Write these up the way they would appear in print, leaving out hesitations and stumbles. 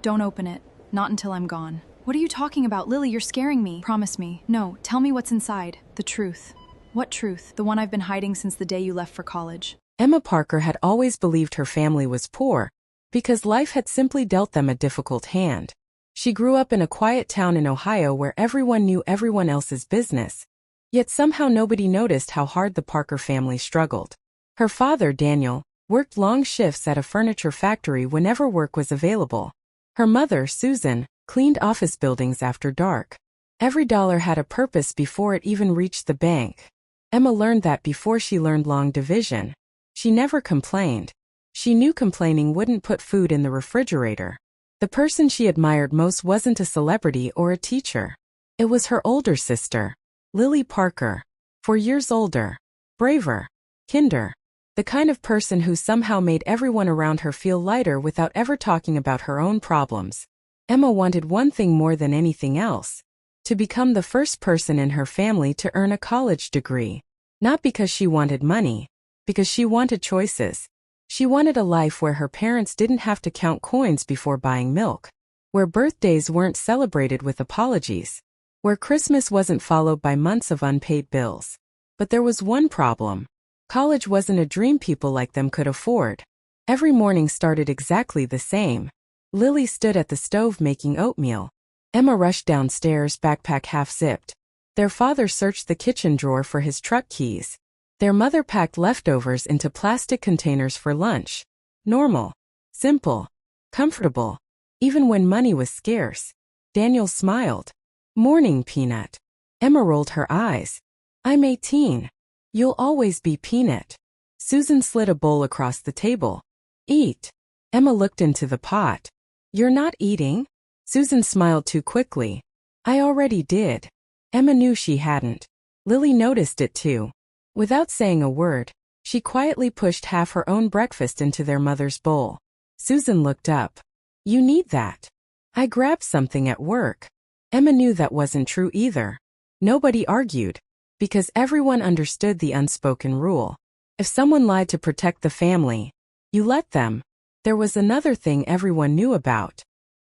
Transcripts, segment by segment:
Don't open it. Not until I'm gone. What are you talking about? Lily, you're scaring me. Promise me. No, tell me what's inside. The truth. What truth? The one I've been hiding since the day you left for college. Emma Parker had always believed her family was poor because life had simply dealt them a difficult hand. She grew up in a quiet town in Ohio where everyone knew everyone else's business. Yet somehow nobody noticed how hard the Parker family struggled. Her father, Daniel, worked long shifts at a furniture factory whenever work was available. Her mother, Susan, cleaned office buildings after dark. Every dollar had a purpose before it even reached the bank. Emma learned that before she learned long division. She never complained. She knew complaining wouldn't put food in the refrigerator. The person she admired most wasn't a celebrity or a teacher. It was her older sister, Lily Parker, 4 years older, braver, kinder, the kind of person who somehow made everyone around her feel lighter without ever talking about her own problems. Emma wanted one thing more than anything else: to become the first person in her family to earn a college degree. Not because she wanted money, because she wanted choices. She wanted a life where her parents didn't have to count coins before buying milk, where birthdays weren't celebrated with apologies, where Christmas wasn't followed by months of unpaid bills. But there was one problem. College wasn't a dream people like them could afford. Every morning started exactly the same. Lily stood at the stove making oatmeal. Emma rushed downstairs, backpack half-zipped. Their father searched the kitchen drawer for his truck keys. Their mother packed leftovers into plastic containers for lunch. Normal, simple, comfortable, even when money was scarce. Daniel smiled. "Morning, Peanut." Emma rolled her eyes. "I'm 18. You'll always be Peanut." Susan slid a bowl across the table. "Eat." Emma looked into the pot. "You're not eating?" Susan smiled too quickly. "I already did." Emma knew she hadn't. Lily noticed it too. Without saying a word, she quietly pushed half her own breakfast into their mother's bowl. Susan looked up. "You need that." "I grabbed something at work." Emma knew that wasn't true either. Nobody argued, because everyone understood the unspoken rule. If someone lied to protect the family, you let them. There was another thing everyone knew about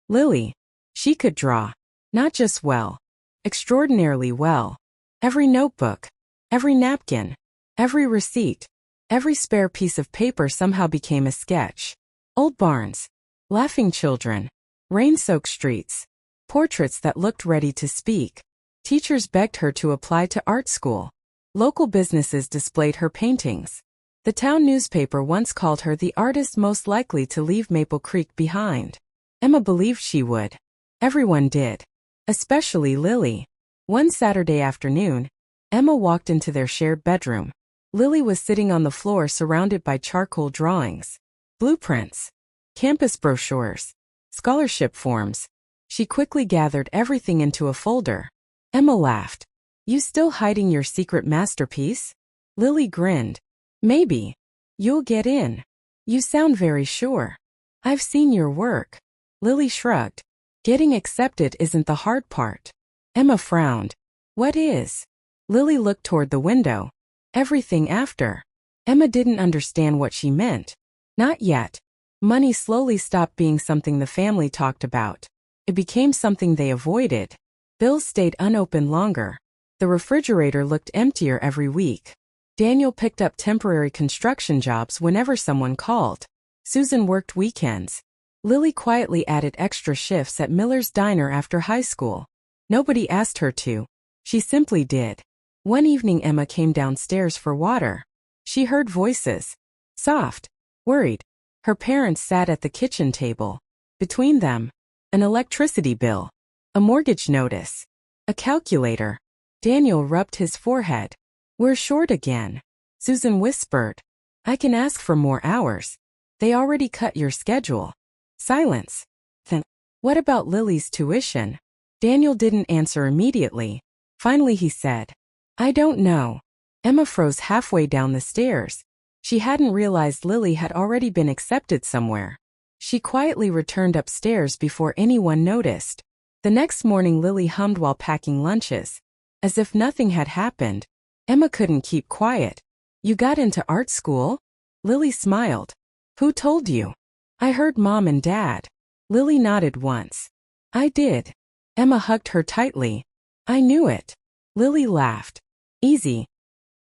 Lily. She could draw. Not just well. Extraordinarily well. Every notebook, every napkin, every receipt, every spare piece of paper somehow became a sketch. Old barns, laughing children, rain-soaked streets, portraits that looked ready to speak. Teachers begged her to apply to art school. Local businesses displayed her paintings. The town newspaper once called her the artist most likely to leave Maple Creek behind. Emma believed she would. Everyone did. Especially Lily. One Saturday afternoon, Emma walked into their shared bedroom. Lily was sitting on the floor surrounded by charcoal drawings, blueprints, campus brochures, scholarship forms. She quickly gathered everything into a folder. Emma laughed. "You still hiding your secret masterpiece?" Lily grinned. "Maybe. You'll get in. You sound very sure." "I've seen your work." Lily shrugged. "Getting accepted isn't the hard part." Emma frowned. "What is?" Lily looked toward the window. "Everything after." Emma didn't understand what she meant. Not yet. Money slowly stopped being something the family talked about. It became something they avoided. Bills stayed unopened longer. The refrigerator looked emptier every week. Daniel picked up temporary construction jobs whenever someone called. Susan worked weekends. Lily quietly added extra shifts at Miller's Diner after high school. Nobody asked her to. She simply did. One evening Emma came downstairs for water. She heard voices. Soft. Worried. Her parents sat at the kitchen table. Between them, an electricity bill. A mortgage notice. A calculator. Daniel rubbed his forehead. "We're short again." Susan whispered. "I can ask for more hours. They already cut your schedule." Silence. Then, "What about Lily's tuition?" Daniel didn't answer immediately. Finally he said, "I don't know." Emma froze halfway down the stairs. She hadn't realized Lily had already been accepted somewhere. She quietly returned upstairs before anyone noticed. The next morning Lily hummed while packing lunches. As if nothing had happened. Emma couldn't keep quiet. "You got into art school?" Lily smiled. "Who told you?" "I heard Mom and Dad." Lily nodded once. I did. Emma hugged her tightly. I knew it. Lily laughed. Easy.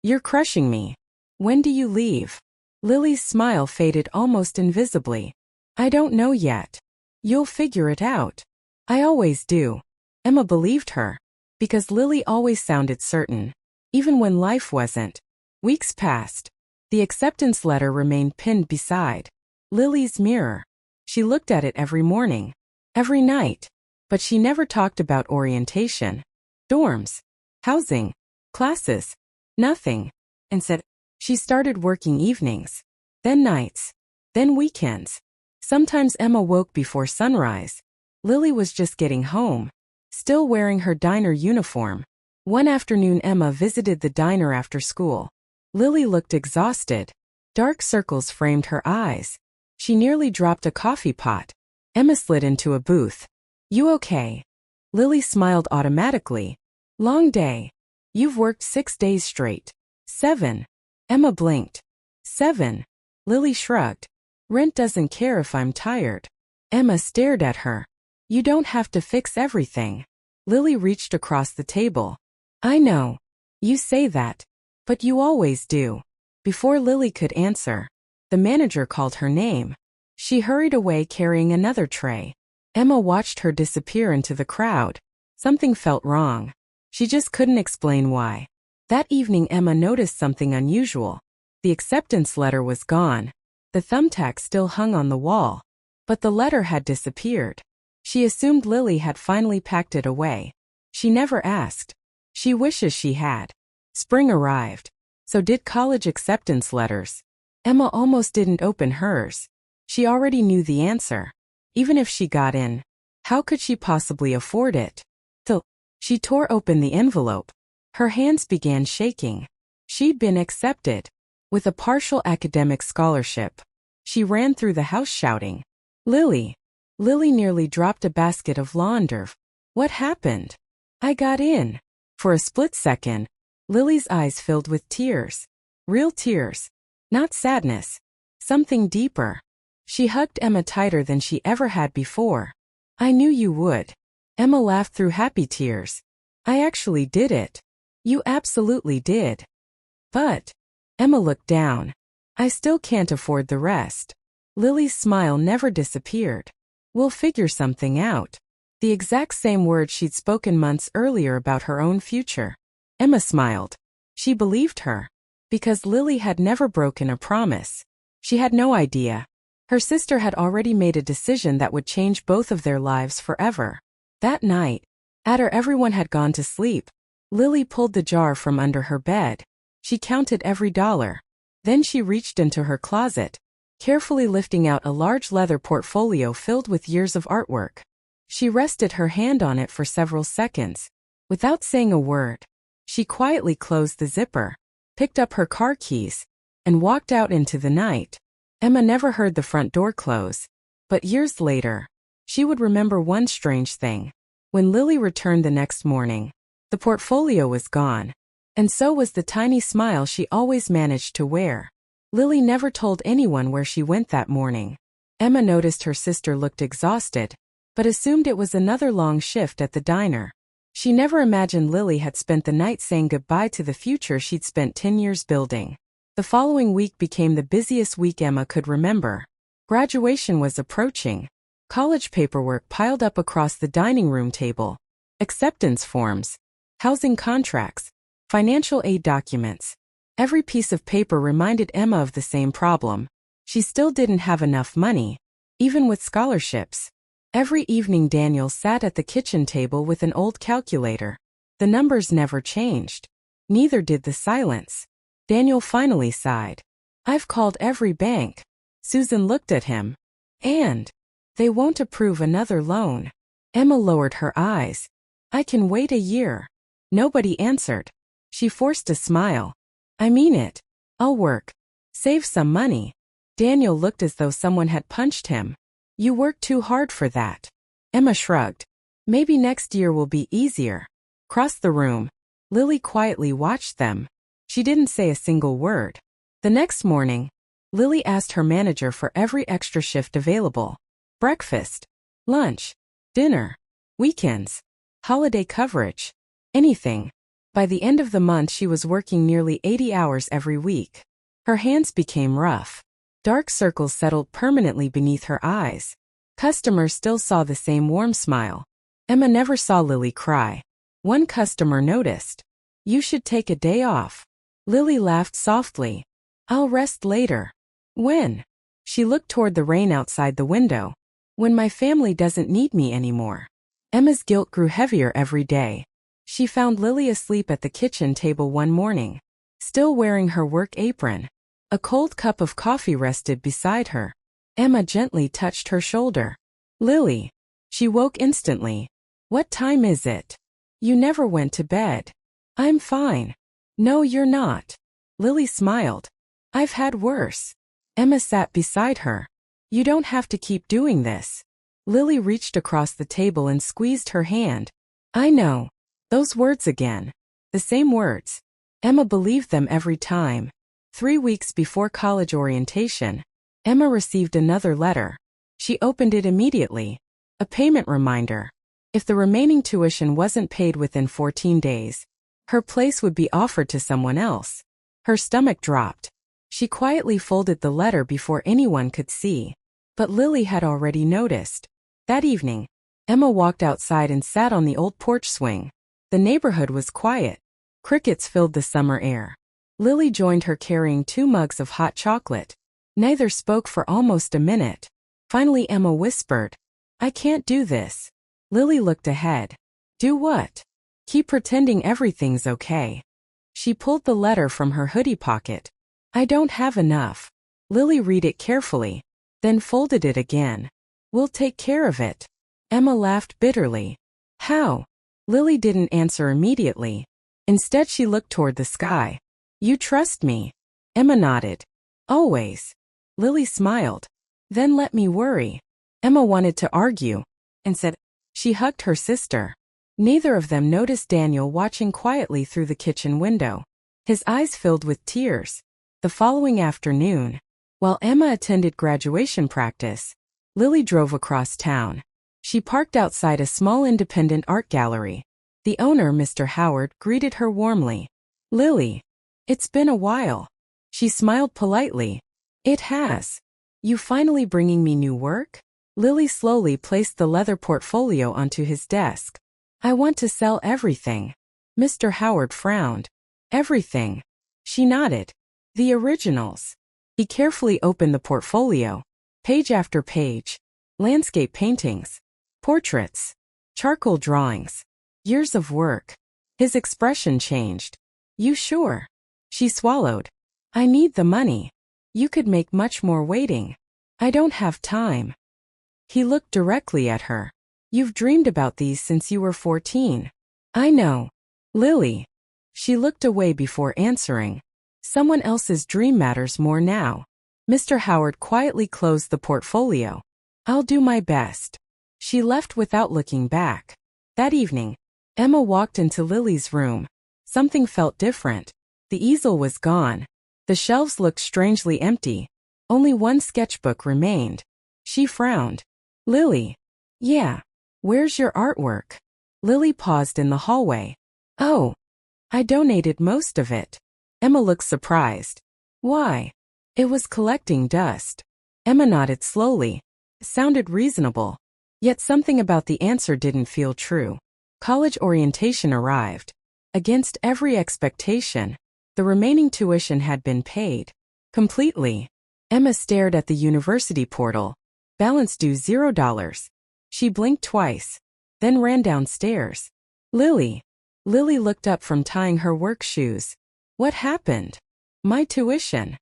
You're crushing me. When do you leave? Lily's smile faded almost invisibly. I don't know yet. You'll figure it out. I always do. Emma believed her. Because Lily always sounded certain. Even when life wasn't. Weeks passed. The acceptance letter remained pinned beside Lily's mirror. She looked at it every morning. Every night. But she never talked about orientation. Dorms. Housing. Classes. Nothing. Instead, she started working evenings. Then nights. Then weekends. Sometimes Emma woke before sunrise. Lily was just getting home. Still wearing her diner uniform. One afternoon Emma visited the diner after school. Lily looked exhausted. Dark circles framed her eyes. She nearly dropped a coffee pot. Emma slid into a booth. You okay? Lily smiled automatically. Long day. You've worked 6 days straight. 7. Emma blinked. 7. Lily shrugged. Rent doesn't care if I'm tired. Emma stared at her. You don't have to fix everything. Lily reached across the table. I know. You say that. But you always do. Before Lily could answer, the manager called her name. She hurried away carrying another tray. Emma watched her disappear into the crowd. Something felt wrong. She just couldn't explain why. That evening Emma noticed something unusual. The acceptance letter was gone. The thumbtack still hung on the wall. But the letter had disappeared. She assumed Lily had finally packed it away. She never asked. She wishes she had. Spring arrived. So did college acceptance letters. Emma almost didn't open hers. She already knew the answer. Even if she got in, how could she possibly afford it? So, she tore open the envelope. Her hands began shaking. She'd been accepted. With a partial academic scholarship. She ran through the house shouting, Lily! Lily nearly dropped a basket of laundry. What happened? I got in. For a split second, Lily's eyes filled with tears. Real tears. Not sadness. Something deeper. She hugged Emma tighter than she ever had before. I knew you would. Emma laughed through happy tears. I actually did it. You absolutely did. But, Emma looked down. I still can't afford the rest. Lily's smile never disappeared. We'll figure something out. The exact same words she'd spoken months earlier about her own future. Emma smiled. She believed her. Because Lily had never broken a promise. She had no idea. Her sister had already made a decision that would change both of their lives forever. That night, after everyone had gone to sleep, Lily pulled the jar from under her bed. She counted every dollar. Then she reached into her closet, carefully lifting out a large leather portfolio filled with years of artwork. She rested her hand on it for several seconds. Without saying a word, she quietly closed the zipper, picked up her car keys, and walked out into the night. Emma never heard the front door close. But years later, she would remember one strange thing. When Lily returned the next morning, the portfolio was gone. And so was the tiny smile she always managed to wear. Lily never told anyone where she went that morning. Emma noticed her sister looked exhausted, but assumed it was another long shift at the diner. She never imagined Lily had spent the night saying goodbye to the future she'd spent 10 years building. The following week became the busiest week Emma could remember. Graduation was approaching. College paperwork piled up across the dining room table. Acceptance forms. Housing contracts. Financial aid documents. Every piece of paper reminded Emma of the same problem. She still didn't have enough money, even with scholarships. Every evening Daniel sat at the kitchen table with an old calculator. The numbers never changed. Neither did the silence. Daniel finally sighed. I've called every bank. Susan looked at him. And they won't approve another loan. Emma lowered her eyes. I can wait a year. Nobody answered. She forced a smile. I mean it. I'll work. Save some money. Daniel looked as though someone had punched him. You work too hard for that. Emma shrugged. Maybe next year will be easier. Across the room, Lily quietly watched them. She didn't say a single word. The next morning, Lily asked her manager for every extra shift available. Breakfast. Lunch, dinner, weekends, holiday coverage, anything. By the end of the month she was working nearly 80 hours every week. Her hands became rough. Dark circles settled permanently beneath her eyes. Customers still saw the same warm smile. Emma never saw Lily cry. One customer noticed. "You should take a day off." Lily laughed softly. "I'll rest later." "When?" She looked toward the rain outside the window. "When my family doesn't need me anymore." Emma's guilt grew heavier every day. She found Lily asleep at the kitchen table one morning, still wearing her work apron. A cold cup of coffee rested beside her. Emma gently touched her shoulder. "Lily." She woke instantly. "What time is it? You never went to bed." "I'm fine." "No, you're not." Lily smiled. "I've had worse." Emma sat beside her. "You don't have to keep doing this." Lily reached across the table and squeezed her hand. "I know. Those words again. The same words." Emma believed them every time. 3 weeks before college orientation, Emma received another letter. She opened it immediately. A payment reminder. If the remaining tuition wasn't paid within 14 days, her place would be offered to someone else. Her stomach dropped. She quietly folded the letter before anyone could see. But Lily had already noticed. That evening, Emma walked outside and sat on the old porch swing. The neighborhood was quiet. Crickets filled the summer air. Lily joined her carrying 2 mugs of hot chocolate. Neither spoke for almost a minute. Finally Emma whispered, "I can't do this." Lily looked ahead. "Do what?" "Keep pretending everything's okay." She pulled the letter from her hoodie pocket. "I don't have enough." Lily read it carefully, then folded it again. "We'll take care of it." Emma laughed bitterly. "How?" Lily didn't answer immediately. Instead she looked toward the sky. "You trust me?" Emma nodded. "Always." Lily smiled. "Then let me worry." Emma wanted to argue, and said, she hugged her sister. Neither of them noticed Daniel watching quietly through the kitchen window. His eyes filled with tears. The following afternoon, while Emma attended graduation practice, Lily drove across town. She parked outside a small independent art gallery. The owner, Mr. Howard, greeted her warmly. "Lily, it's been a while." She smiled politely. "It has. You finally bringing me new work?" Lily slowly placed the leather portfolio onto his desk. "I want to sell everything." Mr. Howard frowned. "Everything?" She nodded. "The originals." He carefully opened the portfolio. Page after page. Landscape paintings. Portraits. Charcoal drawings. Years of work. His expression changed. "You sure?" She swallowed. "I need the money. You could make much more waiting." "I don't have time." He looked directly at her. "You've dreamed about these since you were 14. "I know." "Lily." She looked away before answering. "Someone else's dream matters more now." Mr. Howard quietly closed the portfolio. "I'll do my best." She left without looking back. That evening, Emma walked into Lily's room. Something felt different. The easel was gone. The shelves looked strangely empty. Only one sketchbook remained. She frowned. "Lily." "Yeah. Where's your artwork?" Lily paused in the hallway. "Oh. I donated most of it." Emma looked surprised. "Why?" "It was collecting dust." Emma nodded slowly. It sounded reasonable. Yet something about the answer didn't feel true. College orientation arrived. Against every expectation, the remaining tuition had been paid. Completely. Emma stared at the university portal. Balance due $0. She blinked twice, then ran downstairs. "Lily." Lily looked up from tying her work shoes. "What happened?" "My tuition."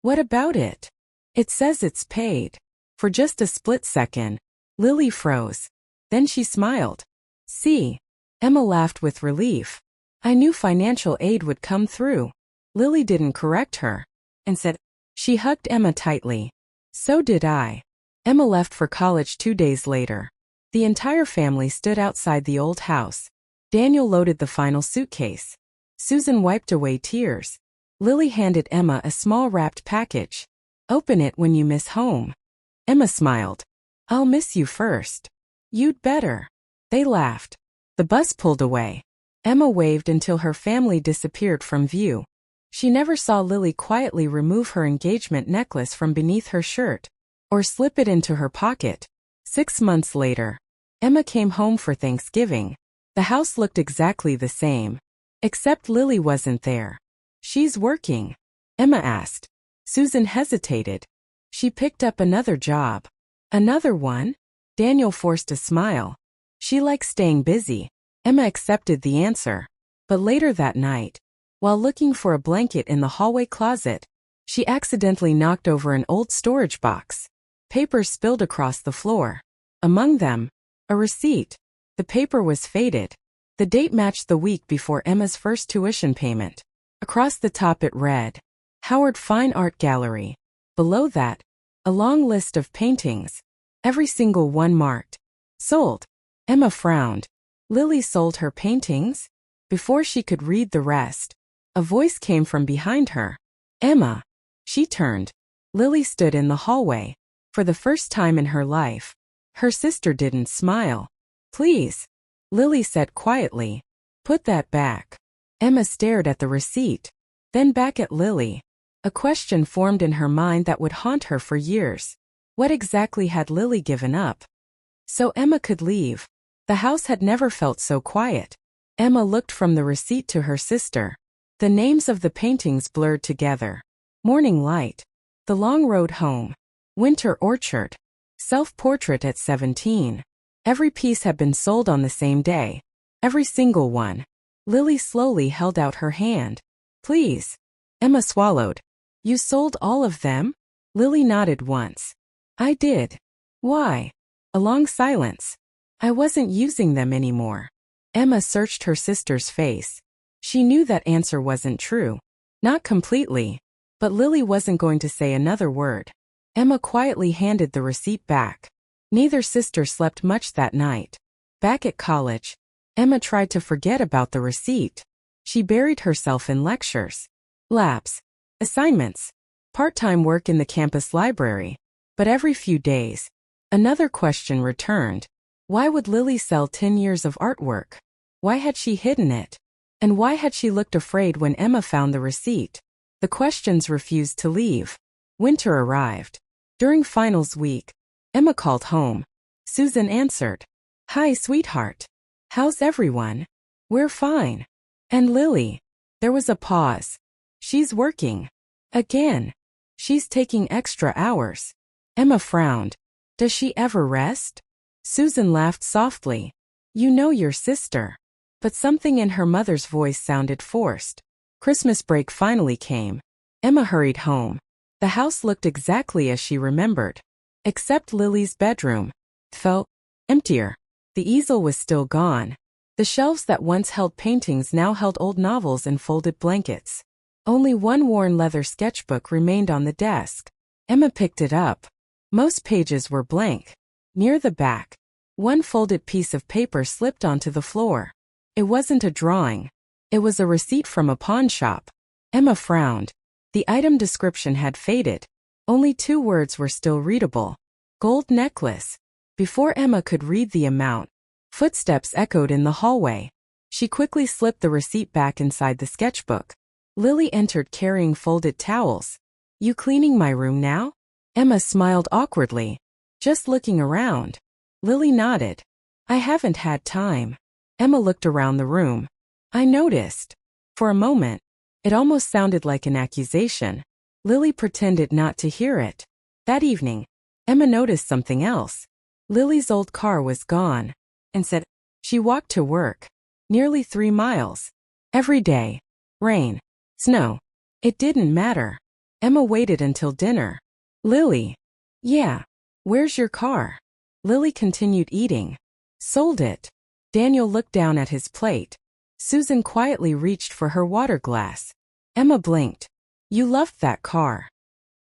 "What about it?" "It says it's paid." For just a split second, Lily froze. Then she smiled. "See?" Emma laughed with relief. "I knew financial aid would come through." Lily didn't correct her, and said, she hugged Emma tightly. "So did I." Emma left for college 2 days later. The entire family stood outside the old house. Daniel loaded the final suitcase. Susan wiped away tears. Lily handed Emma a small wrapped package. "Open it when you miss home." Emma smiled. "I'll miss you first." You'd better. They laughed. The bus pulled away. Emma waved until her family disappeared from view. She never saw Lily quietly remove her engagement necklace from beneath her shirt, or slip it into her pocket. 6 months later, Emma came home for Thanksgiving. The house looked exactly the same. Except Lily wasn't there. She's working? Emma asked. Susan hesitated. She picked up another job. Another one? Daniel forced a smile. She likes staying busy. Emma accepted the answer. But later that night, while looking for a blanket in the hallway closet, she accidentally knocked over an old storage box. Papers spilled across the floor. Among them, a receipt. The paper was faded. The date matched the week before Emma's first tuition payment. Across the top it read, Howard Fine Art Gallery. Below that, a long list of paintings, every single one marked sold. Emma frowned. Lily sold her paintings? Before she could read the rest, a voice came from behind her. Emma. She turned. Lily stood in the hallway. For the first time in her life, her sister didn't smile. Please, Lily said quietly. Put that back. Emma stared at the receipt, then back at Lily. A question formed in her mind that would haunt her for years. What exactly had Lily given up? So Emma could leave. The house had never felt so quiet. Emma looked from the receipt to her sister. The names of the paintings blurred together. Morning Light. The Long Road Home. Winter Orchard. Self-Portrait at 17. Every piece had been sold on the same day. Every single one. Lily slowly held out her hand. Please. Emma swallowed. You sold all of them? Lily nodded once. I did. Why? A long silence. I wasn't using them anymore. Emma searched her sister's face. She knew that answer wasn't true. Not completely. But Lily wasn't going to say another word. Emma quietly handed the receipt back. Neither sister slept much that night. Back at college, Emma tried to forget about the receipt. She buried herself in lectures, labs, assignments, part-time work in the campus library. But every few days, another question returned. Why would Lily sell 10 years of artwork? Why had she hidden it? And why had she looked afraid when Emma found the receipt? The questions refused to leave. Winter arrived. During finals week, Emma called home. Susan answered. Hi, sweetheart. How's everyone? We're fine. And Lily? There was a pause. She's working. Again. She's taking extra hours. Emma frowned. Does she ever rest? Susan laughed softly. You know your sister. But something in her mother's voice sounded forced. Christmas break finally came. Emma hurried home. The house looked exactly as she remembered. Except Lily's bedroom. It felt emptier. The easel was still gone. The shelves that once held paintings now held old novels and folded blankets. Only one worn leather sketchbook remained on the desk. Emma picked it up. Most pages were blank. Near the back, one folded piece of paper slipped onto the floor. It wasn't a drawing. It was a receipt from a pawn shop. Emma frowned. The item description had faded. Only 2 words were still readable. Gold necklace. Before Emma could read the amount, footsteps echoed in the hallway. She quickly slipped the receipt back inside the sketchbook. Lily entered carrying folded towels. You cleaning my room now? Emma smiled awkwardly. Just looking around. Lily nodded. I haven't had time. Emma looked around the room. I noticed. For a moment, it almost sounded like an accusation. Lily pretended not to hear it. That evening, Emma noticed something else. Lily's old car was gone. Instead, she walked to work. Nearly 3 miles. Every day. Rain. Snow. It didn't matter. Emma waited until dinner. Lily. Yeah. Where's your car? Lily continued eating. Sold it. Daniel looked down at his plate. Susan quietly reached for her water glass. Emma blinked. You loved that car.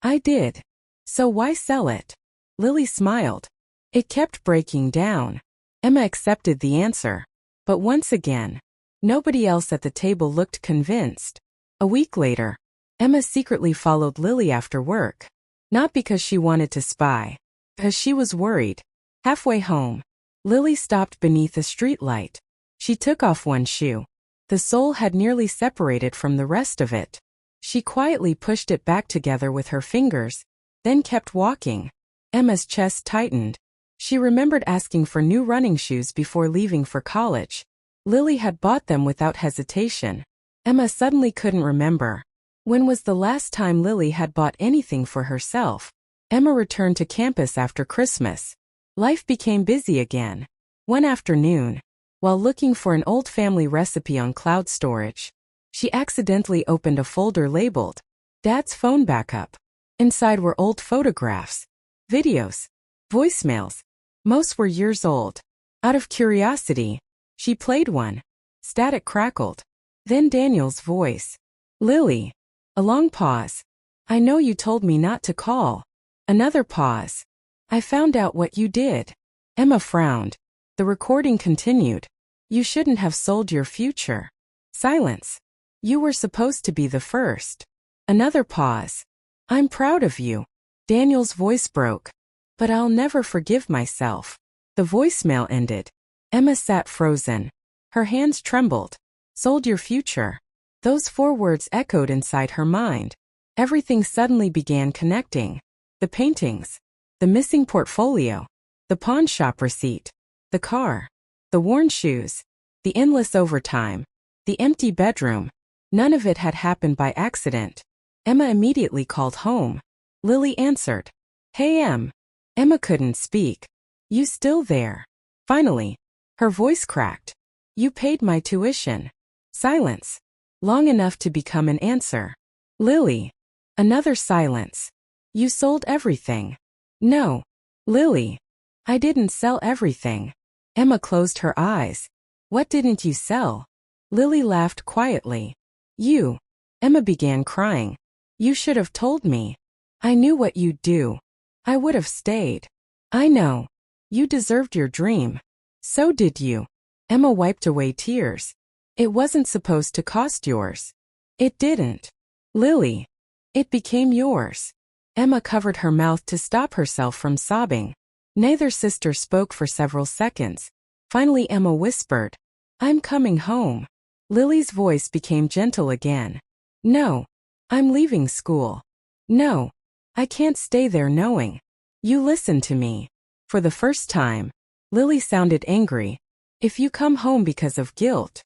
I did. So why sell it? Lily smiled. It kept breaking down. Emma accepted the answer. But once again, nobody else at the table looked convinced. A week later, Emma secretly followed Lily after work. Not because she wanted to spy. Because she was worried. Halfway home, Lily stopped beneath a streetlight. She took off one shoe. The sole had nearly separated from the rest of it. She quietly pushed it back together with her fingers, then kept walking. Emma's chest tightened. She remembered asking for new running shoes before leaving for college. Lily had bought them without hesitation. Emma suddenly couldn't remember. When was the last time Lily had bought anything for herself? Emma returned to campus after Christmas. Life became busy again. One afternoon, while looking for an old family recipe on cloud storage, she accidentally opened a folder labeled Dad's Phone Backup. Inside were old photographs, videos, voicemails. Most were years old. Out of curiosity, she played one. Static crackled. Then Daniel's voice. Lily. A long pause. I know you told me not to call. Another pause. I found out what you did. Emma frowned. The recording continued. You shouldn't have sold your future. Silence. You were supposed to be the first. Another pause. I'm proud of you. Daniel's voice broke. But I'll never forgive myself. The voicemail ended. Emma sat frozen. Her hands trembled. Sold your future. Those 4 words echoed inside her mind. Everything suddenly began connecting. The paintings. The missing portfolio. The pawn shop receipt. The car. The worn shoes. The endless overtime. The empty bedroom. None of it had happened by accident. Emma immediately called home. Lily answered. Hey, Em. Emma couldn't speak. You still there? Finally. Her voice cracked. You paid my tuition. Silence. Long enough to become an answer. Lily. Another silence. You sold everything. No. Lily. I didn't sell everything. Emma closed her eyes. What didn't you sell? Lily laughed quietly. You. Emma began crying. You should have told me. I knew what you'd do. I would have stayed. I know. You deserved your dream. So did you. Emma wiped away tears. It wasn't supposed to cost yours. It didn't. Lily. It became yours. Emma covered her mouth to stop herself from sobbing. Neither sister spoke for several seconds. Finally Emma whispered, I'm coming home. Lily's voice became gentle again. No. I'm leaving school. No. I can't stay there knowing. You listen to me. For the first time, Lily sounded angry. If you come home because of guilt,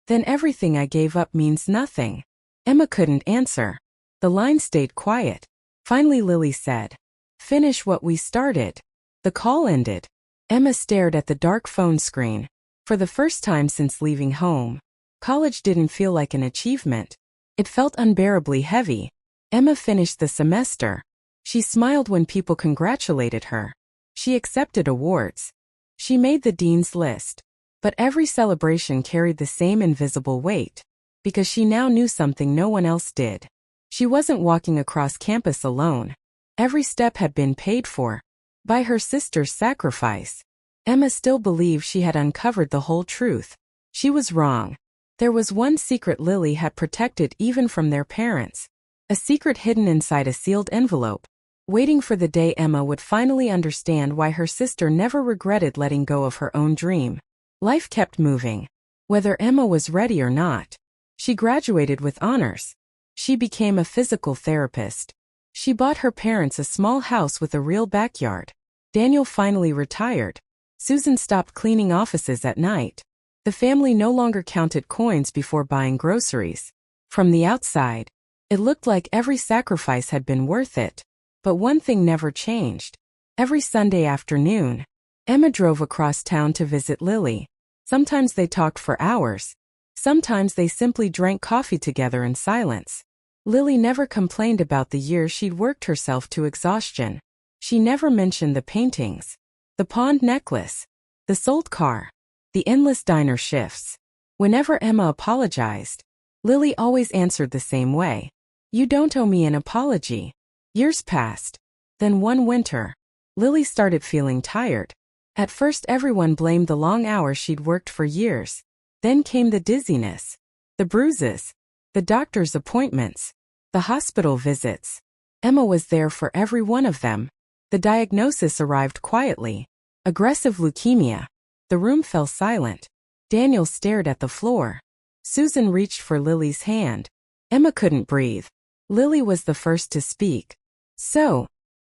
then everything I gave up means nothing. Emma couldn't answer. The line stayed quiet. Finally Lily said, Finish what we started. The call ended. Emma stared at the dark phone screen. For the first time since leaving home, college didn't feel like an achievement. It felt unbearably heavy. Emma finished the semester. She smiled when people congratulated her. She accepted awards. She made the dean's list. But every celebration carried the same invisible weight, because she now knew something no one else did. She wasn't walking across campus alone. Every step had been paid for by her sister's sacrifice. Emma still believed she had uncovered the whole truth. She was wrong. There was one secret Lily had protected even from their parents. A secret hidden inside a sealed envelope, waiting for the day Emma would finally understand why her sister never regretted letting go of her own dream. Life kept moving. Whether Emma was ready or not. She graduated with honors. She became a physical therapist. She bought her parents a small house with a real backyard. Daniel finally retired. Susan stopped cleaning offices at night. The family no longer counted coins before buying groceries. From the outside, it looked like every sacrifice had been worth it. But one thing never changed. Every Sunday afternoon, Emma drove across town to visit Lily. Sometimes they talked for hours. Sometimes they simply drank coffee together in silence. Lily never complained about the years she'd worked herself to exhaustion. She never mentioned the paintings, the pawned necklace, the sold car, the endless diner shifts. Whenever Emma apologized, Lily always answered the same way. You don't owe me an apology. Years passed. Then one winter, Lily started feeling tired. At first everyone blamed the long hours she'd worked for years. Then came the dizziness, the bruises, the doctor's appointments, the hospital visits. Emma was there for every one of them. The diagnosis arrived quietly. Aggressive leukemia. The room fell silent. Daniel stared at the floor. Susan reached for Lily's hand. Emma couldn't breathe. Lily was the first to speak. So,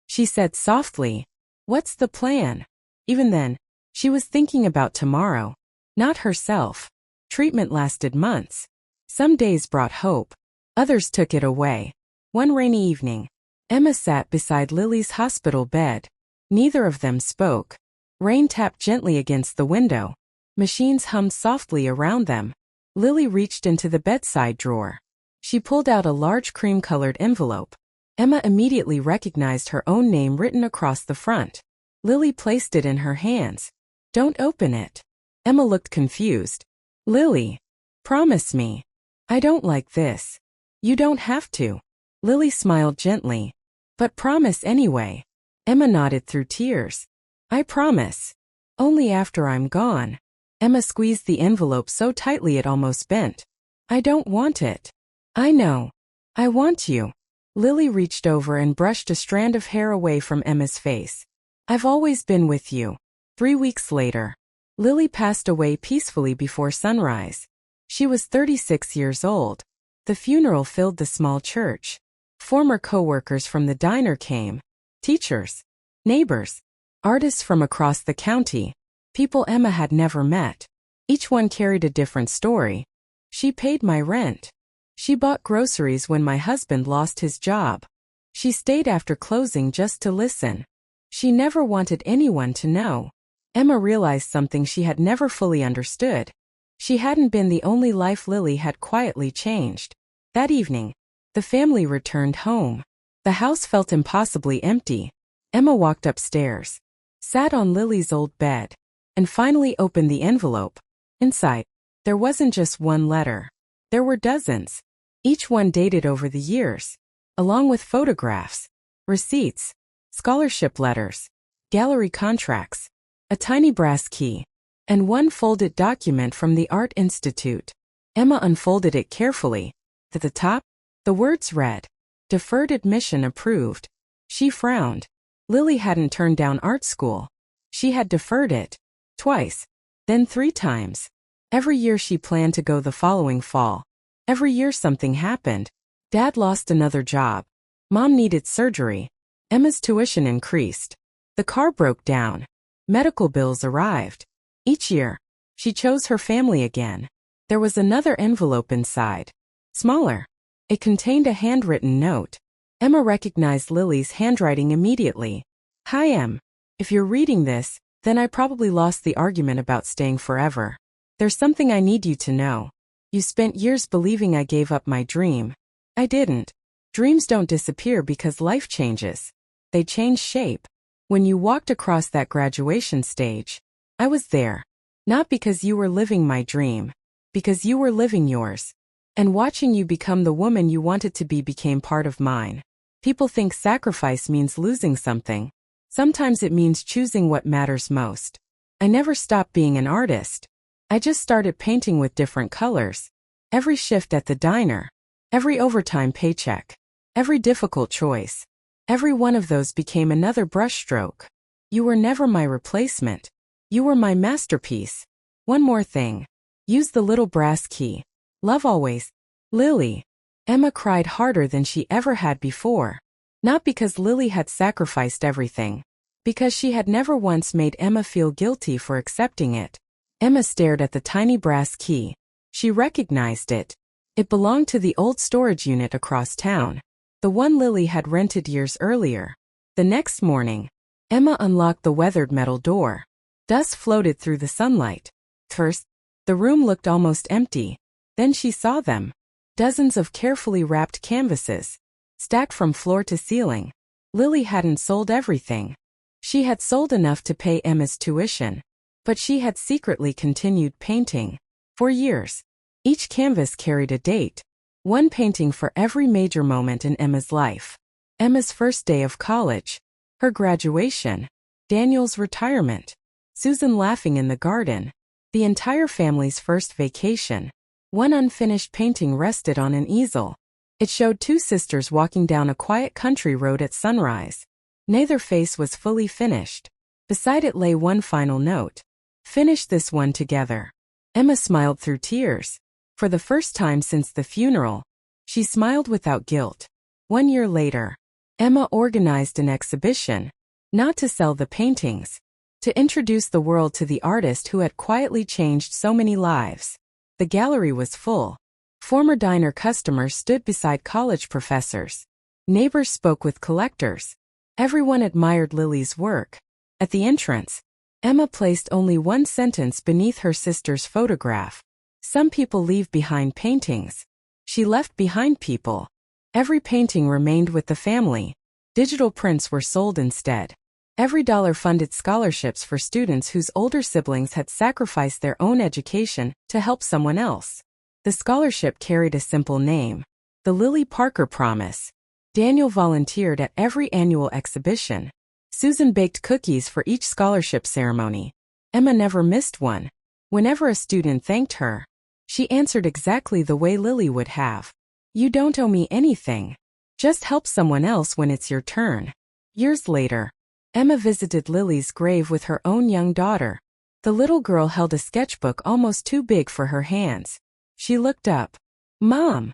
she said softly, what's the plan? Even then, she was thinking about tomorrow, not herself. Treatment lasted months. Some days brought hope. Others took it away. One rainy evening, Emma sat beside Lily's hospital bed. Neither of them spoke. Rain tapped gently against the window. Machines hummed softly around them. Lily reached into the bedside drawer. She pulled out a large cream-colored envelope. Emma immediately recognized her own name written across the front. Lily placed it in her hands. Don't open it. Emma looked confused. Lily, promise me. I don't like this. You don't have to. Lily smiled gently. But promise anyway. Emma nodded through tears. I promise. Only after I'm gone. Emma squeezed the envelope so tightly it almost bent. I don't want it. I know. I want you. Lily reached over and brushed a strand of hair away from Emma's face. I've always been with you. 3 weeks later, Lily passed away peacefully before sunrise. She was 36 years old. The funeral filled the small church. Former co-workers from the diner came. Teachers, neighbors, artists from across the county, people Emma had never met. Each one carried a different story. She paid my rent. She bought groceries when my husband lost his job. She stayed after closing just to listen. She never wanted anyone to know. Emma realized something she had never fully understood. She hadn't been the only life Lily had quietly changed. That evening, the family returned home. The house felt impossibly empty. Emma walked upstairs, sat on Lily's old bed, and finally opened the envelope. Inside, there wasn't just one letter. There were dozens. Each one dated over the years, along with photographs, receipts, scholarship letters, gallery contracts, a tiny brass key, and one folded document from the Art Institute. Emma unfolded it carefully. At the top, the words read, "Deferred admission approved." She frowned. Lily hadn't turned down art school. She had deferred it. Twice. Then 3 times. Every year she planned to go the following fall. Every year something happened. Dad lost another job. Mom needed surgery. Emma's tuition increased. The car broke down. Medical bills arrived. Each year, she chose her family again. There was another envelope inside. Smaller. It contained a handwritten note. Emma recognized Lily's handwriting immediately. Hi Em. If you're reading this, then I probably lost the argument about staying forever. There's something I need you to know. You spent years believing I gave up my dream. I didn't. Dreams don't disappear because life changes. They change shape. When you walked across that graduation stage, I was there. Not because you were living my dream. Because you were living yours. And watching you become the woman you wanted to be became part of mine. People think sacrifice means losing something. Sometimes it means choosing what matters most. I never stopped being an artist. I just started painting with different colors. Every shift at the diner, every overtime paycheck, every difficult choice, every one of those became another brushstroke. You were never my replacement. You were my masterpiece. One more thing. Use the little brass key. Love always. Lily. Emma cried harder than she ever had before. Not because Lily had sacrificed everything. Because she had never once made Emma feel guilty for accepting it. Emma stared at the tiny brass key. She recognized it. It belonged to the old storage unit across town. The one Lily had rented years earlier. The next morning, Emma unlocked the weathered metal door. Dust floated through the sunlight. First, the room looked almost empty. Then she saw them. Dozens of carefully wrapped canvases, stacked from floor to ceiling. Lily hadn't sold everything. She had sold enough to pay Emma's tuition. But she had secretly continued painting. For years. Each canvas carried a date. One painting for every major moment in Emma's life. Emma's first day of college. Her graduation. Daniel's retirement. Susan laughing in the garden. The entire family's first vacation. One unfinished painting rested on an easel. It showed 2 sisters walking down a quiet country road at sunrise. Neither face was fully finished. Beside it lay one final note. Finish this one together. Emma smiled through tears. For the first time since the funeral, she smiled without guilt. 1 year later, Emma organized an exhibition, not to sell the paintings, to introduce the world to the artist who had quietly changed so many lives. The gallery was full. Former diner customers stood beside college professors. Neighbors spoke with collectors. Everyone admired Lily's work. At the entrance, Emma placed only one sentence beneath her sister's photograph. Some people leave behind paintings. She left behind people. Every painting remained with the family. Digital prints were sold instead. Every dollar funded scholarships for students whose older siblings had sacrificed their own education to help someone else. The scholarship carried a simple name: the Lily Parker Promise. Daniel volunteered at every annual exhibition. Susan baked cookies for each scholarship ceremony. Emma never missed one. Whenever a student thanked her, she answered exactly the way Lily would have. You don't owe me anything. Just help someone else when it's your turn. Years later, Emma visited Lily's grave with her own young daughter. The little girl held a sketchbook almost too big for her hands. She looked up. Mom!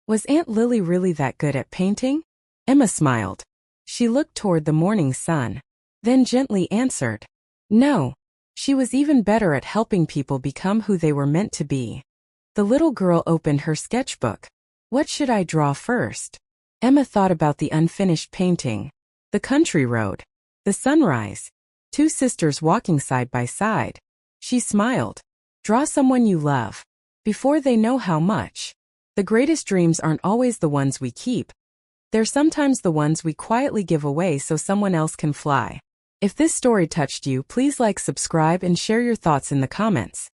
Was Aunt Lily really that good at painting? Emma smiled. She looked toward the morning sun, then gently answered, no. She was even better at helping people become who they were meant to be. The little girl opened her sketchbook. What should I draw first? Emma thought about the unfinished painting, the country road, the sunrise, two sisters walking side by side. She smiled. Draw someone you love, before they know how much. The greatest dreams aren't always the ones we keep. They're sometimes the ones we quietly give away so someone else can fly. If this story touched you, please like, subscribe, and share your thoughts in the comments.